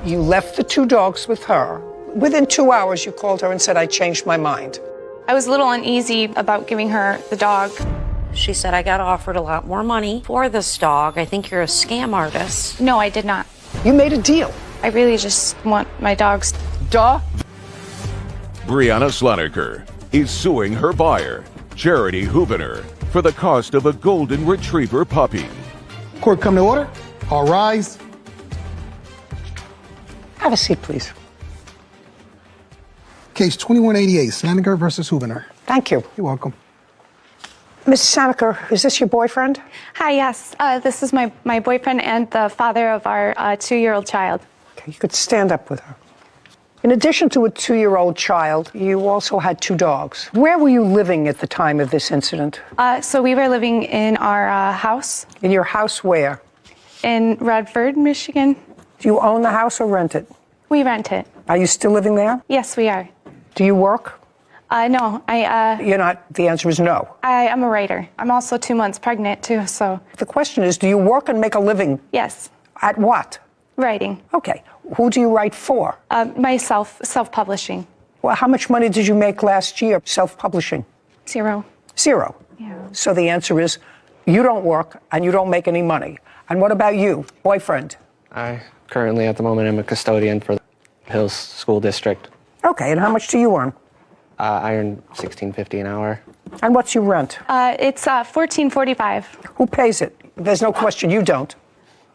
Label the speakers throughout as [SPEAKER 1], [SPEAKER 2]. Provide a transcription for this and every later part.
[SPEAKER 1] You left the 2 dogs with her. Within 2 hours, you called her and said, I changed my mind.
[SPEAKER 2] I was a little uneasy about giving her the dog.
[SPEAKER 3] She said, I got offered a lot more money for this dog. I think you're a scam artist.
[SPEAKER 2] No, I did not.
[SPEAKER 1] You made a deal.
[SPEAKER 2] I really just want my dogs.
[SPEAKER 1] Duh.
[SPEAKER 4] Brianna Slaniker is suing her buyer, Charity Hoovener, for the cost of a golden retriever puppy.
[SPEAKER 5] Court come to order. All rise.
[SPEAKER 1] Have a seat, please.
[SPEAKER 5] Case 2188, Slaniker versus Hoovener.
[SPEAKER 1] Thank you.
[SPEAKER 5] You're welcome.
[SPEAKER 1] Ms. Slaniker, is this your boyfriend?
[SPEAKER 2] Hi, yes. This is my boyfriend and the father of our 2-year-old child.
[SPEAKER 1] Okay, you could stand up with her. In addition to a 2-year-old child, you also had 2 dogs. Where were you living at the time of this incident?
[SPEAKER 2] So we were living in our house.
[SPEAKER 1] In your house where?
[SPEAKER 2] In Redford, Michigan.
[SPEAKER 1] Do you own the house or rent it?
[SPEAKER 2] We rent it.
[SPEAKER 1] Are you still living there?
[SPEAKER 2] Yes, we are.
[SPEAKER 1] Do you work?
[SPEAKER 2] No,
[SPEAKER 1] You're not. The answer is no.
[SPEAKER 2] I am a writer. I'm also 2 months pregnant, too, so.
[SPEAKER 1] The question is, do you work and make a living?
[SPEAKER 2] Yes.
[SPEAKER 1] At what?
[SPEAKER 2] Writing.
[SPEAKER 1] Okay. Who do you write for?
[SPEAKER 2] Myself, self-publishing.
[SPEAKER 1] Well, how much money did you make last year self-publishing?
[SPEAKER 2] 0.
[SPEAKER 1] 0.
[SPEAKER 2] Yeah.
[SPEAKER 1] So the answer is, you don't work and you don't make any money. And what about you, boyfriend?
[SPEAKER 6] I currently, at the moment, am a custodian for the Hills School District.
[SPEAKER 1] Okay, and how much do you earn?
[SPEAKER 6] I earn $16.50 an hour.
[SPEAKER 1] And what's your rent?
[SPEAKER 2] It's $14.45.
[SPEAKER 1] Who pays it? There's no question you don't.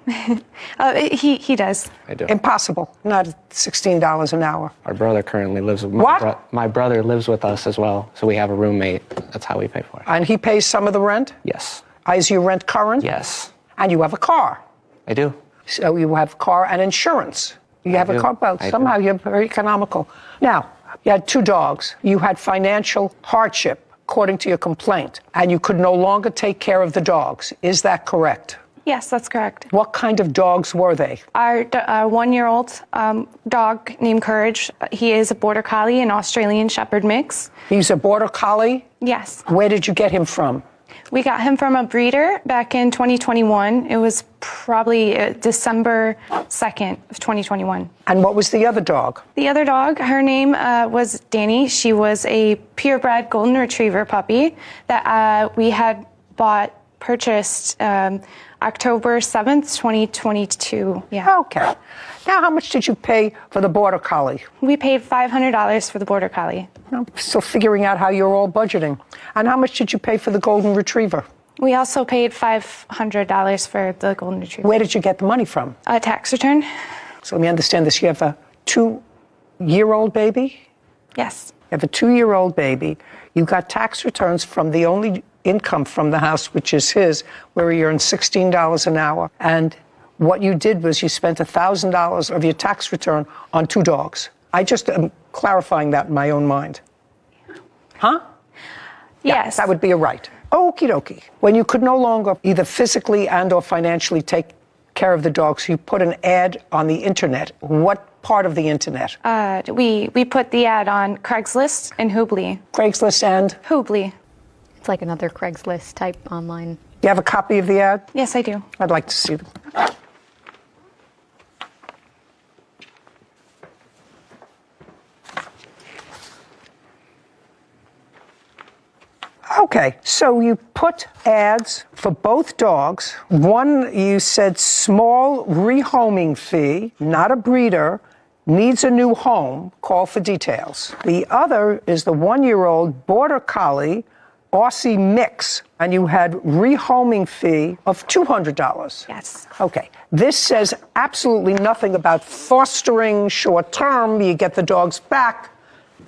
[SPEAKER 2] He does.
[SPEAKER 6] I do.
[SPEAKER 1] Impossible. Not at $16 an hour.
[SPEAKER 6] Our brother currently lives with
[SPEAKER 1] What?
[SPEAKER 6] my brother lives with us as well, so we have a roommate. That's how we pay for it.
[SPEAKER 1] And he pays some of the rent?
[SPEAKER 6] Yes.
[SPEAKER 1] Is your rent current?
[SPEAKER 6] Yes.
[SPEAKER 1] And you have a car.
[SPEAKER 6] I do.
[SPEAKER 1] So you have car and insurance. You have a
[SPEAKER 6] do.
[SPEAKER 1] car. Well,
[SPEAKER 6] I
[SPEAKER 1] somehow
[SPEAKER 6] do.
[SPEAKER 1] you're very economical. Now, you had 2 dogs. You had financial hardship, according to your complaint, and you could no longer take care of the dogs. Is that correct?
[SPEAKER 2] Yes, that's correct.
[SPEAKER 1] What kind of dogs were they?
[SPEAKER 2] Our 1-year-old dog named Courage, he is a Border Collie, an Australian Shepherd mix.
[SPEAKER 1] He's a Border Collie?
[SPEAKER 2] Yes.
[SPEAKER 1] Where did you get him from?
[SPEAKER 2] We got him from a breeder back in 2021. It was probably December 2nd of 2021.
[SPEAKER 1] And what was the other dog?
[SPEAKER 2] The other dog, her name was Danny. She was a purebred golden retriever puppy that we had purchased October 7th, 2022. Yeah.
[SPEAKER 1] Okay. Now, how much did you pay for the Border Collie?
[SPEAKER 2] We paid $500 for the Border Collie.
[SPEAKER 1] I'm still figuring out how you're all budgeting. And how much did you pay for the Golden Retriever?
[SPEAKER 2] We also paid $500 for the golden retriever.
[SPEAKER 1] Where did you get the money from?
[SPEAKER 2] A tax return?
[SPEAKER 1] So let me understand this. You have a 2-year-old baby?
[SPEAKER 2] Yes.
[SPEAKER 1] You have a 2-year-old baby. You got tax returns from the only income from the house, which is his, where you earn $16 an hour. And what you did was you spent $1,000 of your tax return on 2 dogs. I just am clarifying that in my own mind. Huh? Yeah,
[SPEAKER 2] Yes.
[SPEAKER 1] that would be a right. Okie dokie. When you could no longer either physically and or financially take care of the dogs, you put an ad on the internet. What part of the internet?
[SPEAKER 2] We put the ad on Craigslist and Hoobly.
[SPEAKER 1] Craigslist and?
[SPEAKER 2] Hoobly.
[SPEAKER 7] It's like another Craigslist type online.
[SPEAKER 1] You have a copy of the ad?
[SPEAKER 2] Yes, I do.
[SPEAKER 1] I'd like to see them. Okay, so you put ads for both dogs. One, you said small rehoming fee, not a breeder, needs a new home, call for details. The other is the 1-year-old Border Collie, Aussie mix, and you had rehoming fee of $200.
[SPEAKER 2] Yes.
[SPEAKER 1] Okay, this says absolutely nothing about fostering short term, you get the dogs back,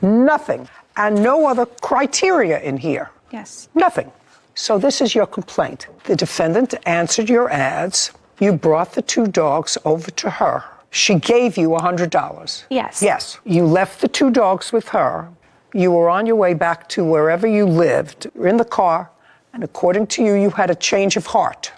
[SPEAKER 1] nothing. And no other criteria in here.
[SPEAKER 2] Yes.
[SPEAKER 1] Nothing. So this is your complaint. The defendant answered your ads. You brought the 2 dogs over to her. She gave you $100.
[SPEAKER 2] Yes.
[SPEAKER 1] Yes. You left the 2 dogs with her. You were on your way back to wherever you lived, in the car, and according to you, you had a change of heart.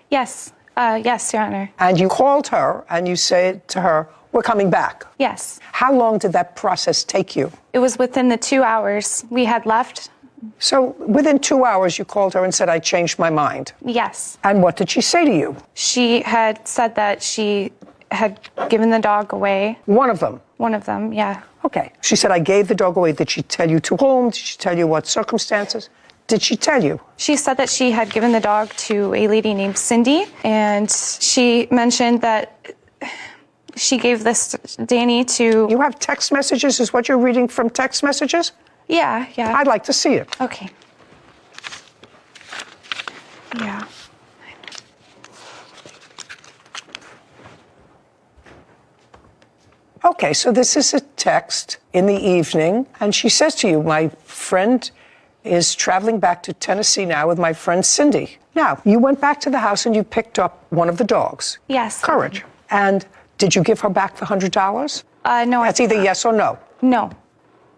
[SPEAKER 2] Yes. Yes, Your Honor.
[SPEAKER 1] And you called her and you said to her, we're coming back.
[SPEAKER 2] Yes.
[SPEAKER 1] How long did that process take you?
[SPEAKER 2] It was within the 2 hours we had left.
[SPEAKER 1] So within 2 hours, you called her and said, I changed my mind.
[SPEAKER 2] Yes.
[SPEAKER 1] And what did she say to you?
[SPEAKER 2] She had said that she had given the dog away.
[SPEAKER 1] One of them.
[SPEAKER 2] One of them, yeah.
[SPEAKER 1] Okay. She said, I gave the dog away. Did she tell you to whom? Did she tell you what circumstances? Did she tell you?
[SPEAKER 2] She said that she had given the dog to a lady named Cindy, and she mentioned that she gave this Danny to...
[SPEAKER 1] You have text messages? Is what you're reading from text messages?
[SPEAKER 2] Yeah.
[SPEAKER 1] I'd like to see it.
[SPEAKER 2] Okay. Yeah.
[SPEAKER 1] Okay, so this is a text in the evening, and she says to you, my friend is traveling back to Tennessee now with my friend Cindy. Now, you went back to the house and you picked up one of the dogs.
[SPEAKER 2] Yes.
[SPEAKER 1] Courage. And did you give her back the $100?
[SPEAKER 2] No.
[SPEAKER 1] That's either yes or no.
[SPEAKER 2] No.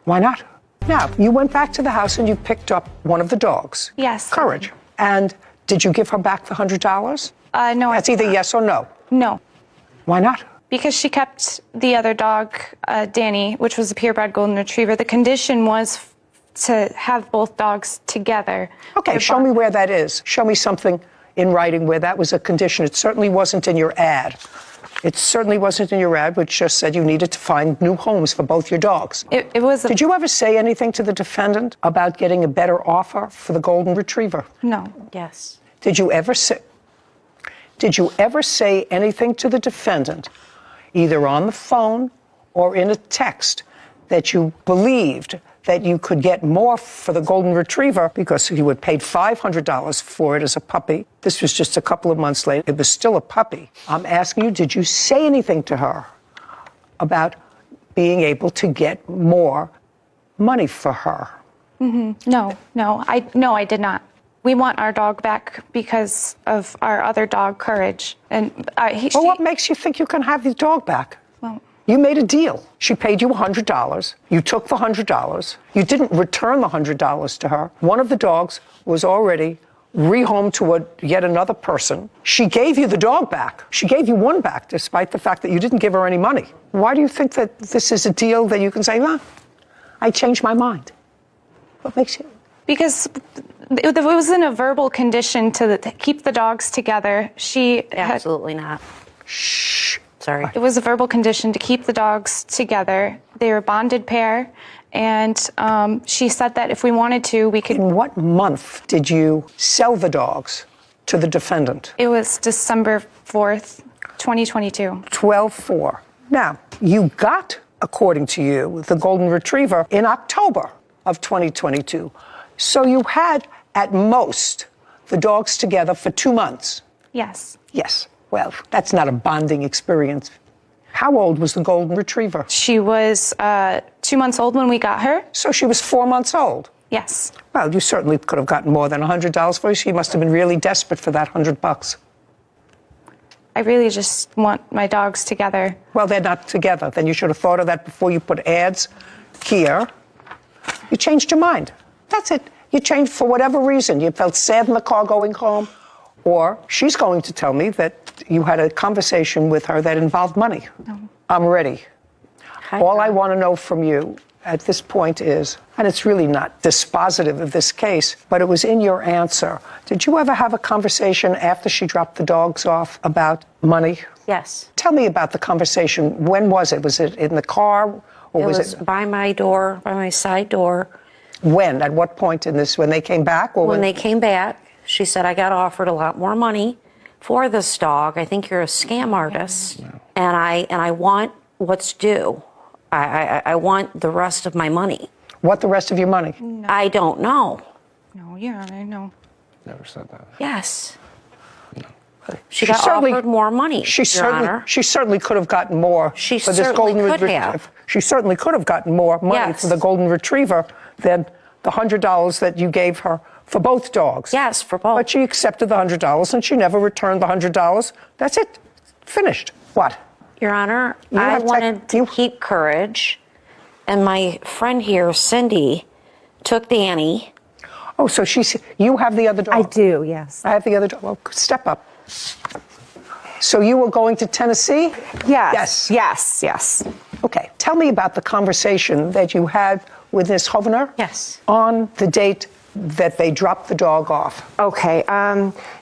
[SPEAKER 1] Why not? Now, you went back to the house and you picked up one of the dogs.
[SPEAKER 2] Yes.
[SPEAKER 1] Courage. And did you give her back the $100?
[SPEAKER 2] No.
[SPEAKER 1] That's either yes or no.
[SPEAKER 2] No.
[SPEAKER 1] Why not?
[SPEAKER 2] Because she kept the other dog, Danny, which was a purebred golden retriever. The condition was to have both dogs together.
[SPEAKER 1] Okay, show me where that is. Show me something in writing where that was a condition. It certainly wasn't in your ad. It certainly wasn't in your ad, which just said you needed to find new homes for both your dogs.
[SPEAKER 2] It was.
[SPEAKER 1] Did you ever say anything to the defendant about getting a better offer for the golden retriever?
[SPEAKER 2] No.
[SPEAKER 3] Yes.
[SPEAKER 1] Did you ever say anything to the defendant, either on the phone or in a text, that you believed that you could get more for the golden retriever because you had paid $500 for it as a puppy? This was just a couple of months later. It was still a puppy. I'm asking you, did you say anything to her about being able to get more money for her?
[SPEAKER 2] Mm-hmm. No, I did not. We want our dog back because of our other dog, Courage. And
[SPEAKER 1] what makes you think you can have the dog back?
[SPEAKER 2] Well,
[SPEAKER 1] you made a deal. She paid you $100. You took the $100. You didn't return the $100 to her. One of the dogs was already rehomed to yet another person. She gave you the dog back. She gave you one back, despite the fact that you didn't give her any money. Why do you think that this is a deal that you can say, well, I changed my mind? What makes you...
[SPEAKER 2] Because it was in a verbal condition to keep the dogs together.
[SPEAKER 3] Absolutely not.
[SPEAKER 1] Shh.
[SPEAKER 3] Sorry.
[SPEAKER 2] It was a verbal condition to keep the dogs together. They were a bonded pair, and she said that if we wanted to, we could...
[SPEAKER 1] In what month did you sell the dogs to the defendant?
[SPEAKER 2] It was December 4th, 2022.
[SPEAKER 1] 12/4. Now, you got, according to you, the golden retriever in October of 2022. So you had, at most, the dogs together for 2 months.
[SPEAKER 2] Yes.
[SPEAKER 1] Yes. Well, that's not a bonding experience. How old was the golden retriever?
[SPEAKER 2] She was 2 months old when we got her.
[SPEAKER 1] So she was 4 months old.
[SPEAKER 2] Yes.
[SPEAKER 1] Well, you certainly could have gotten more than $100 for her. She must have been really desperate for that $100.
[SPEAKER 2] I really just want my dogs together.
[SPEAKER 1] Well, they're not together. Then you should have thought of that before you put ads here. You changed your mind. That's it. You changed for whatever reason. You felt sad in the car going home, or she's going to tell me that you had a conversation with her that involved money.
[SPEAKER 2] No.
[SPEAKER 1] I'm ready. All I want to know from you at this point is, and it's really not dispositive of this case, but it was in your answer. Did you ever have a conversation after she dropped the dogs off about money?
[SPEAKER 3] Yes.
[SPEAKER 1] Tell me about the conversation. When was it? Was it in the car? Or
[SPEAKER 3] It was by my door, by my side door.
[SPEAKER 1] When? At what point in this? When they came back? Or
[SPEAKER 3] When they came back, she said, I got offered a lot more money for this dog. I think you're a scam artist, and I want what's due. I want the rest of my money.
[SPEAKER 1] What, the rest of your money?
[SPEAKER 2] No.
[SPEAKER 3] I don't know.
[SPEAKER 2] No, Your Honor, no.
[SPEAKER 6] Never said that.
[SPEAKER 3] Yes. She got offered more money, Your Honor.
[SPEAKER 1] She certainly could have gotten more
[SPEAKER 3] She
[SPEAKER 1] for this
[SPEAKER 3] certainly
[SPEAKER 1] golden
[SPEAKER 3] could
[SPEAKER 1] retriever.
[SPEAKER 3] have.
[SPEAKER 1] She certainly could have gotten more money
[SPEAKER 3] Yes.
[SPEAKER 1] for the golden retriever than the $100 that you gave her for both dogs.
[SPEAKER 3] Yes, for both.
[SPEAKER 1] But she accepted the $100 and she never returned the $100. That's it. Finished. What?
[SPEAKER 3] Your Honor,
[SPEAKER 1] You
[SPEAKER 3] I
[SPEAKER 1] have
[SPEAKER 3] wanted to keep Courage, and my friend here, Cindy, took Danny.
[SPEAKER 1] Oh, so you have the other dog?
[SPEAKER 8] I do, yes.
[SPEAKER 1] I have the other dog. Well, step up. So you were going to Tennessee?
[SPEAKER 8] Yes. Yes.
[SPEAKER 1] Okay. Tell me about the conversation that you had with Ms. Hoovener.
[SPEAKER 3] Yes.
[SPEAKER 1] On the date that they dropped the dog off?
[SPEAKER 8] Okay.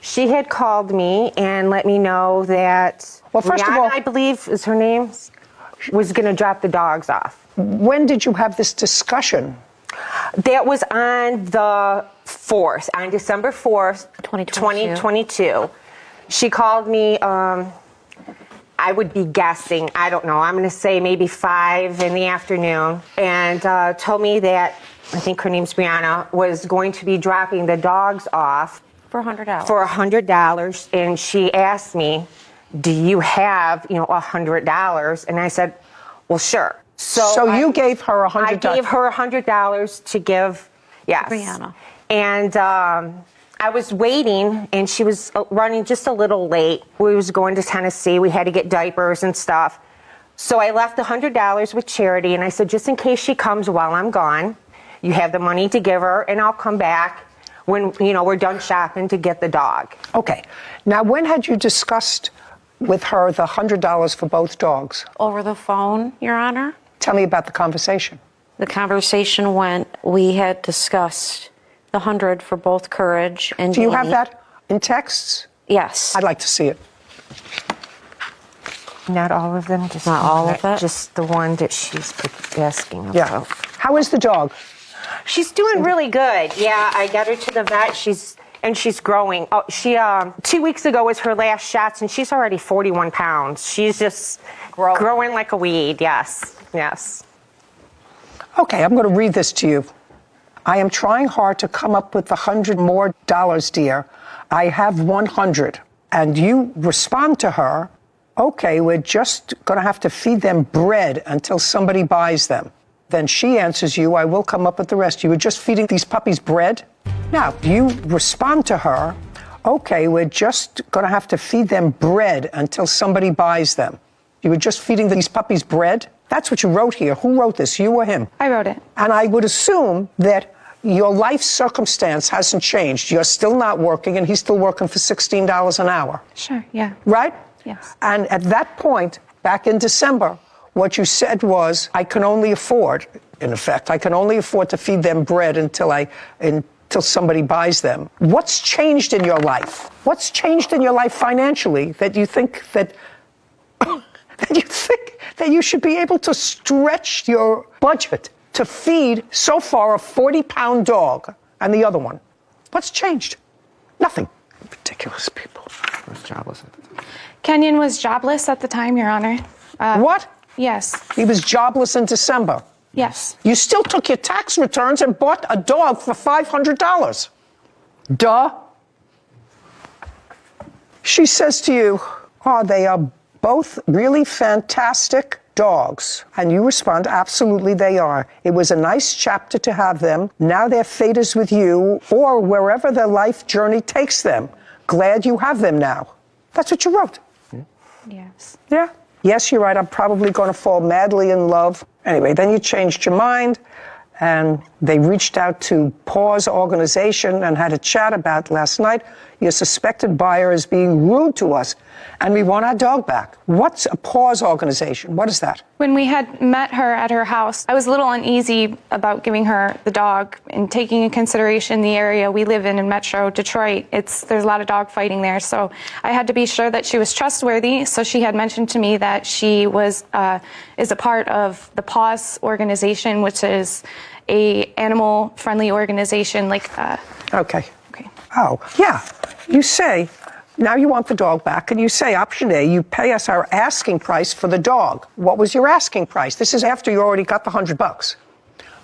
[SPEAKER 8] She had called me and let me know that.
[SPEAKER 1] Well, first of
[SPEAKER 8] Brianna,
[SPEAKER 1] all,
[SPEAKER 8] I believe is her name, was going to drop the dogs off.
[SPEAKER 1] when did you have this discussion?
[SPEAKER 8] That was on the 4th, on December 4th,
[SPEAKER 3] 2022.
[SPEAKER 8] She called me, I would be guessing, I don't know, I'm going to say maybe 5 in the afternoon, and told me that, I think her name's Brianna, was going to be dropping the dogs off.
[SPEAKER 3] For $100.
[SPEAKER 8] For $100, and she asked me, do you have, $100? And I said, well, sure.
[SPEAKER 1] So you gave her $100?
[SPEAKER 8] I gave her $100 to give, yes.
[SPEAKER 3] Brianna.
[SPEAKER 8] And I was waiting, and she was running just a little late. We was going to Tennessee. We had to get diapers and stuff. So I left the $100 with Charity, and I said, just in case she comes while I'm gone, you have the money to give her, and I'll come back when, we're done shopping to get the dog.
[SPEAKER 1] Okay. Now, when had you discussed with her the $100 for both dogs?
[SPEAKER 3] Over the phone, Your Honor.
[SPEAKER 1] Tell me about the conversation.
[SPEAKER 3] The conversation went, we had discussed the 100 for both Courage and
[SPEAKER 1] Do you have
[SPEAKER 3] Danny.
[SPEAKER 1] that in texts?
[SPEAKER 3] Yes.
[SPEAKER 1] I'd like to see it.
[SPEAKER 8] Not all of them, just
[SPEAKER 3] Not all of it?
[SPEAKER 8] Just the one that she's asking about.
[SPEAKER 1] Yeah. How is the dog?
[SPEAKER 8] She's doing really good. Yeah, I got her to the vet. She's growing. Oh, she 2 weeks ago was her last shots, and she's already 41 pounds. She's just growing like a weed. Yes, yes.
[SPEAKER 1] Okay, I'm going to read this to you. I am trying hard to come up with $100 more, dear. I have 100. And you respond to her, okay, we're just going to have to feed them bread until somebody buys them. Then she answers you, I will come up with the rest. You were just feeding these puppies bread? Now, you respond to her, okay, we're just going to have to feed them bread until somebody buys them. You were just feeding these puppies bread? That's what you wrote here. Who wrote this, you or him?
[SPEAKER 2] I wrote it.
[SPEAKER 1] And I would assume that your life circumstance hasn't changed. You're still not working, and he's still working for $16 an hour.
[SPEAKER 2] Sure, yeah.
[SPEAKER 1] Right?
[SPEAKER 2] Yes.
[SPEAKER 1] And at that point, back in December, what you said was, I can only afford, in effect, I can only afford to feed them bread until somebody buys them. What's changed in your life? What's changed in your life financially that you think that that you should be able to stretch your budget to feed so far a 40-pound dog and the other one? What's changed? Nothing. Ridiculous people.
[SPEAKER 6] I was jobless at the time.
[SPEAKER 2] Kenyon was jobless at the time, Your Honor.
[SPEAKER 1] What?
[SPEAKER 2] Yes.
[SPEAKER 1] He was jobless in December.
[SPEAKER 2] Yes.
[SPEAKER 1] You still took your tax returns and bought a dog for $500. Duh. She says to you, oh, they are both really fantastic dogs. And you respond, absolutely they are. It was a nice chapter to have them. Now their fate is with you or wherever their life journey takes them. Glad you have them now. That's what you wrote.
[SPEAKER 2] Yes.
[SPEAKER 1] Yeah. Yes, you're right. I'm probably going to fall madly in love. Anyway, then you changed your mind, and they reached out to Paw's organization and had a chat about last night. Your suspected buyer is being rude to us, and we want our dog back. What's a Paw's organization? What is that?
[SPEAKER 2] When we had met her at her house, I was a little uneasy about giving her the dog and taking into consideration the area we live in Metro Detroit. There's a lot of dog fighting there, so I had to be sure that she was trustworthy. So she had mentioned to me that she is a part of the Paws organization, which is a animal-friendly organization like.
[SPEAKER 1] Okay.
[SPEAKER 2] Okay.
[SPEAKER 1] Oh, yeah. You say, now you want the dog back, and you say, option A, you pay us our asking price for the dog. What was your asking price? This is after you already got the $100.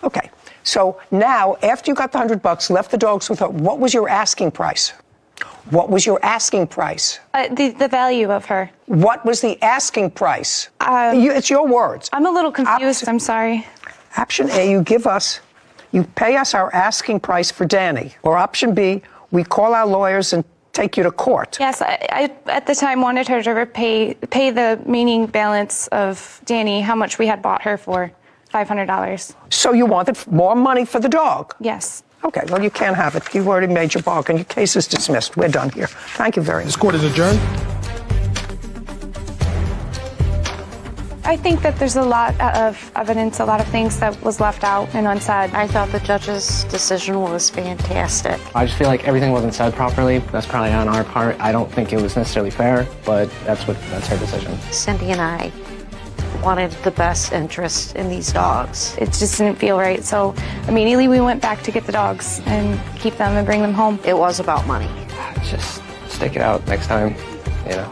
[SPEAKER 1] Okay. So now, after you got the $100, left the dogs with her, what was your asking price? What was your asking price?
[SPEAKER 2] The value of her.
[SPEAKER 1] What was the asking price? It's your words.
[SPEAKER 2] I'm a little confused. I'm sorry.
[SPEAKER 1] Option A, you pay us our asking price for Danny. Or option B, we call our lawyers and take you to court.
[SPEAKER 2] Yes, I at the time wanted her to repay the remaining balance of Danny, how much we had bought her for, $500.
[SPEAKER 1] So you wanted more money for the dog?
[SPEAKER 2] Yes.
[SPEAKER 1] Okay, well, you can't have it. You've already made your bargain. Your case is dismissed. We're done here. Thank you very much.
[SPEAKER 5] This court is adjourned.
[SPEAKER 2] I think that there's a lot of evidence, a lot of things that was left out and unsaid.
[SPEAKER 3] I thought the judge's decision was fantastic.
[SPEAKER 6] I just feel like everything wasn't said properly. That's probably on our part. I don't think it was necessarily fair, but that's her decision.
[SPEAKER 3] Cindy and I wanted the best interest in these dogs.
[SPEAKER 2] It just didn't feel right. So immediately we went back to get the dogs and keep them and bring them home.
[SPEAKER 3] It was about money.
[SPEAKER 6] Just stick it out next time.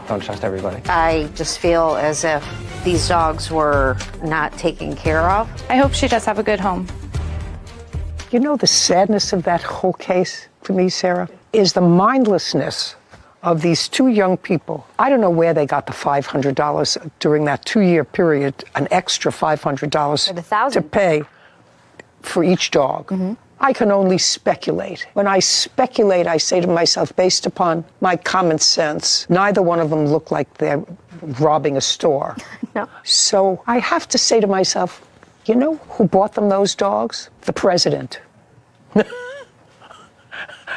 [SPEAKER 6] Don't trust everybody.
[SPEAKER 3] I just feel as if these dogs were not taken care of.
[SPEAKER 2] I hope she does have a good home.
[SPEAKER 1] You know, the sadness of that whole case to me, Sarah, is the mindlessness of these two young people. I don't know where they got the $500 during that 2-year period, an extra $500 to pay for each dog. Mm-hmm. I can only speculate. When I speculate, I say to myself, based upon my common sense, neither one of them look like they're robbing a store.
[SPEAKER 7] No.
[SPEAKER 1] So I have to say to myself, you know who bought them those dogs? The president.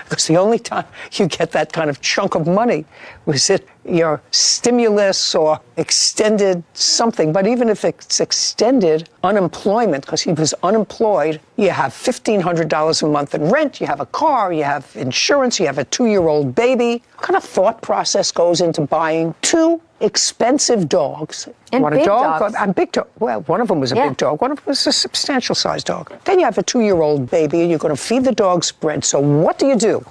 [SPEAKER 1] Because the only time you get that kind of chunk of money was it your stimulus or extended something. But even if it's extended unemployment, because he was unemployed, you have $1,500 a month in rent, you have a car, you have insurance, you have a 2-year-old baby. What kind of thought process goes into buying 2 expensive dogs?
[SPEAKER 7] And
[SPEAKER 1] Want
[SPEAKER 7] big
[SPEAKER 1] a dog?
[SPEAKER 7] dogs.
[SPEAKER 1] And big dog. Well, one of them was a big dog. One of them was a substantial sized dog. Then you have a 2-year-old baby and you're going to feed the dogs bread. So what do?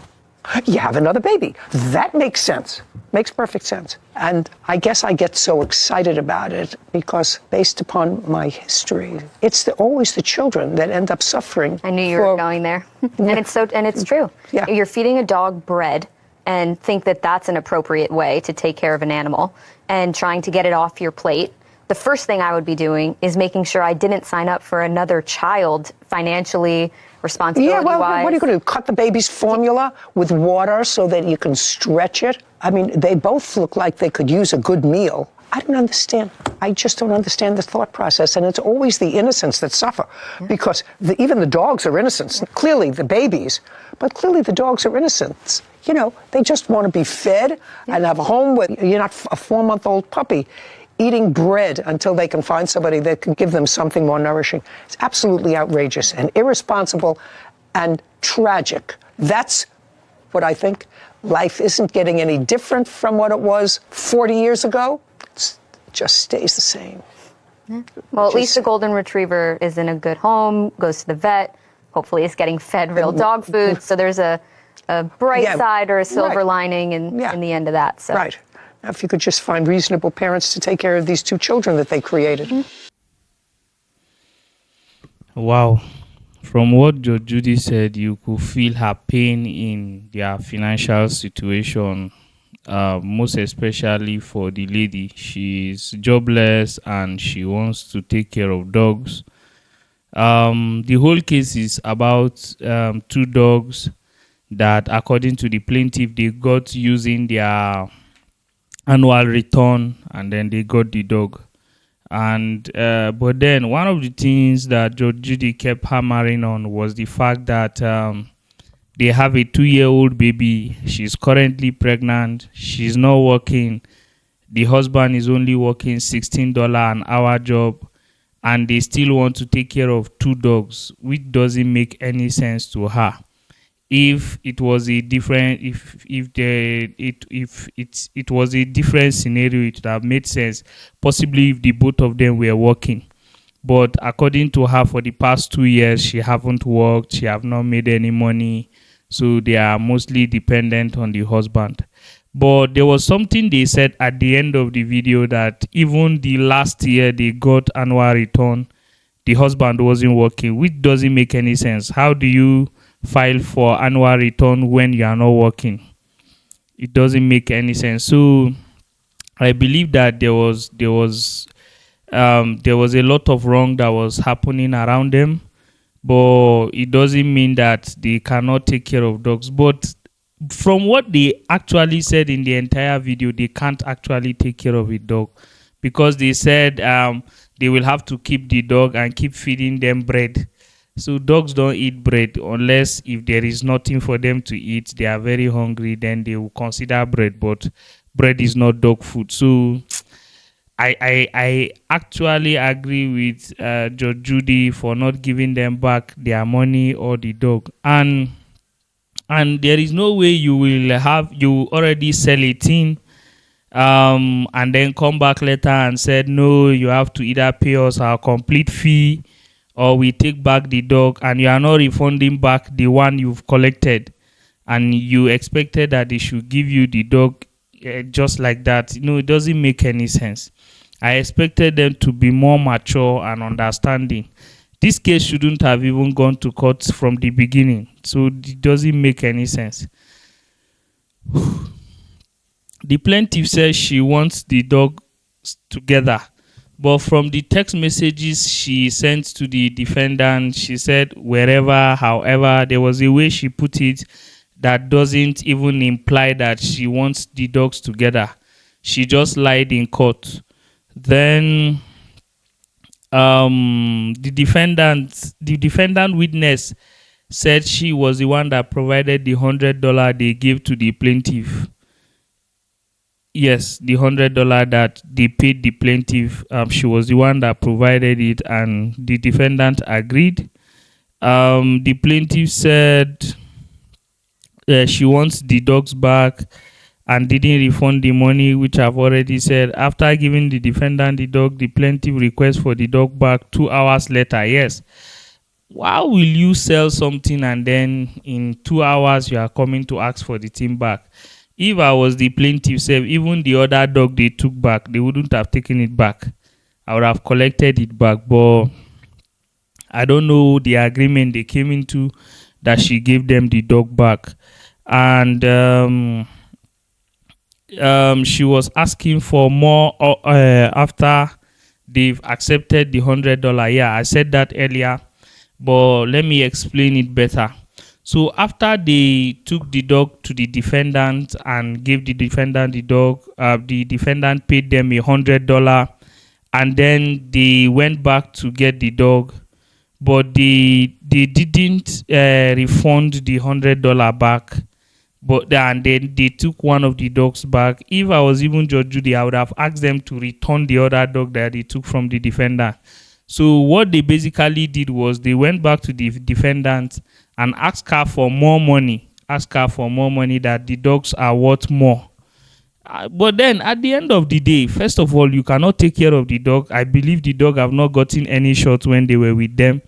[SPEAKER 1] You have another baby. That makes sense. Makes perfect sense. And I guess I get so excited about it because based upon my history, it's always the children that end up suffering.
[SPEAKER 7] I knew you were going there. And it's true.
[SPEAKER 1] Yeah.
[SPEAKER 7] You're feeding a dog bread and think that that's an appropriate way to take care of an animal and trying to get it off your plate. The first thing I would be doing is making sure I didn't sign up for another child financially, responsibility-wise.
[SPEAKER 1] Yeah, well, what are you going to do? Cut the baby's formula with water so that you can stretch it? I mean, they both look like they could use a good meal. I don't understand. I just don't understand the thought process. And it's always the innocents that suffer because even the dogs are innocents. Clearly the babies, but clearly the dogs are innocents. You know, they just want to be fed and have a home with, you're not a 4-month-old puppy eating bread until they can find somebody that can give them something more nourishing. It's absolutely outrageous and irresponsible and tragic. That's what I think. Life isn't getting any different from what it was 40 years ago. It just stays the same.
[SPEAKER 7] Yeah. Well, at least the golden retriever is in a good home, goes to the vet, hopefully is getting fed real dog food. So there's a bright side or a silver lining in the end of that. So.
[SPEAKER 1] Right. Now, if you could just find reasonable parents to take care of these 2 children that they created.
[SPEAKER 9] Wow. From what Judge Judy said, you could feel her pain in their financial situation, most especially for the lady. She's jobless and she wants to take care of dogs. The whole case is about 2 dogs that, according to the plaintiff, they got using their annual return and then they got the dog. And but then one of the things that Judge Judy kept hammering on was the fact that they have a 2-year-old baby. She's currently pregnant. She's not working. The husband is only working $16 an hour job, and they still want to take care of 2 dogs, which doesn't make any sense to her. If it was a different, if it was a different scenario, it would have made sense. Possibly if the both of them were working, but according to her, for the past 2 years, she haven't worked. She have not made any money, so they are mostly dependent on the husband. But there was something they said at the end of the video that even the last year they got annual return, the husband wasn't working, which doesn't make any sense. How do you file for annual return when you are not working? It doesn't make any sense. So I believe that there was a lot of wrong that was happening around them, but it doesn't mean that they cannot take care of dogs. But from what they actually said in the entire video, they can't actually take care of a dog, because they said they will have to keep the dog and keep feeding them bread. So dogs don't eat bread unless if there is nothing for them to eat, they are very hungry, then they will consider bread, but bread is not dog food. So I actually agree with Judge Judy for not giving them back their money or the dog. And there is no way you already sell it in, and then come back later and said, no, you have to either pay us our complete fee or we take back the dog, and you are not refunding back the one you've collected, and you expected that they should give you the dog just like that. It doesn't make any sense. I expected them to be more mature and understanding. This case shouldn't have even gone to court from the beginning, so it doesn't make any sense. The plaintiff says she wants the dogs together, but from the text messages she sent to the defendant, she said wherever, however. There was a way she put it that doesn't even imply that she wants the dogs together. She just lied in court. Then the defendant witness said she was the one that provided the $100 they gave to the plaintiff. Yes, the $100 that they paid the plaintiff, she was the one that provided it, and the defendant agreed. The plaintiff said she wants the dogs back and didn't refund the money, which I've already said. After giving the defendant the dog, the plaintiff requests for the dog back 2 hours later. Yes. Why will you sell something and then in 2 hours you are coming to ask for the thing back? If I was the plaintiff, even the other dog they took back, they wouldn't have taken it back. I would have collected it back, but I don't know the agreement they came into that she gave them the dog back. And she was asking for more after they've accepted the $100. Yeah, I said that earlier, but let me explain it better. So after they took the dog to the defendant and gave the defendant the dog, the defendant paid them $100, and then they went back to get the dog, but they didn't refund the $100 back. But and then they took one of the dogs back. If I was even Judge Judy, I would have asked them to return the other dog that they took from the defendant. So what they basically did was they went back to the defendant and asked her for more money. That the dogs are worth more. But then at the end of the day, first of all, you cannot take care of the dog. I believe the dog have not gotten any shots when they were with them,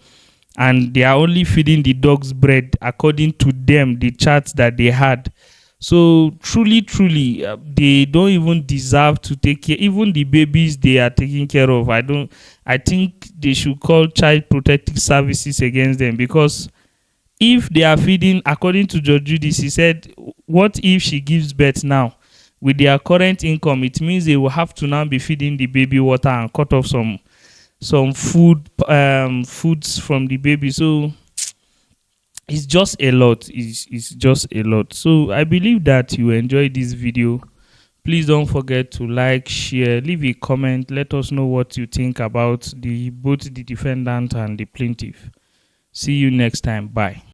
[SPEAKER 9] and they are only feeding the dogs bread according to them, the charts that they had. So truly, they don't even deserve to take care. Even the babies they are taking care of, I think they should call Child Protective Services against them, because if they are feeding, according to Judge Judy, she said, what if she gives birth now? With their current income, it means they will have to now be feeding the baby water and cut off some foods from the baby. So it's just a lot. It's just a lot. So I believe that you enjoyed this video. Please don't forget to like, share, leave a comment. Let us know what you think about both the defendant and the plaintiff. See you next time. Bye.